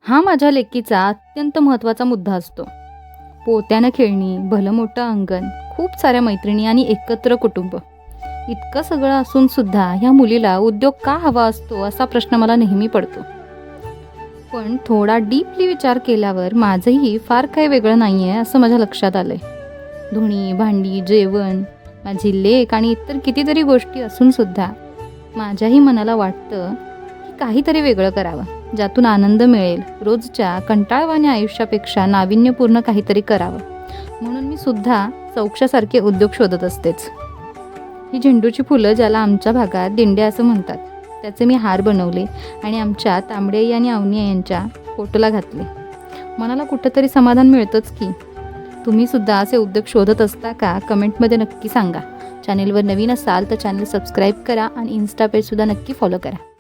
हा माझ्या लेकीचा अत्यंत महत्त्वाचा मुद्दा असतो. पोत्यानं खेळणी, भलं मोठं अंगण, खूप साऱ्या मैत्रिणी आणि एकत्र कुटुंब. इतकं सगळं असून सुद्धा ह्या मुलीला उद्योग का हवा असतो असा प्रश्न मला नेहमी पडतो. पण थोडा डीपली विचार केल्यावर माझंही फार काही वेगळं नाही आहे असं माझ्या लक्षात आलं आहे. धुणी, भांडी, जेवण, माझी लेक आणि इतर कितीतरी गोष्टी असूनसुद्धा माझ्याही मनाला वाटतं की काहीतरी वेगळं करावं, ज्यातून आनंद मिळेल. रोजच्या कंटाळवाण्या आयुष्यापेक्षा नाविन्यपूर्ण काहीतरी करावं, म्हणून मी सुद्धा चौक्षासारखे उद्योग शोधत असतेच. ही झेंडूची फुलं, ज्याला आमच्या भागात दिंड्या असं म्हणतात, त्याचे मी हार बनवले आणि आमच्या तांबडे आणि अवनी यांच्या फोटोला घातले. मनाला कुठंतरी समाधान मिळतंच की. तुम्हीसुद्धा असे उद्योग शोधत असता का? कमेंटमध्ये नक्की सांगा. चॅनेलवर नवीन असाल तर चॅनल सबस्क्राईब करा आणि इन्स्टा पेजसुद्धा नक्की फॉलो करा.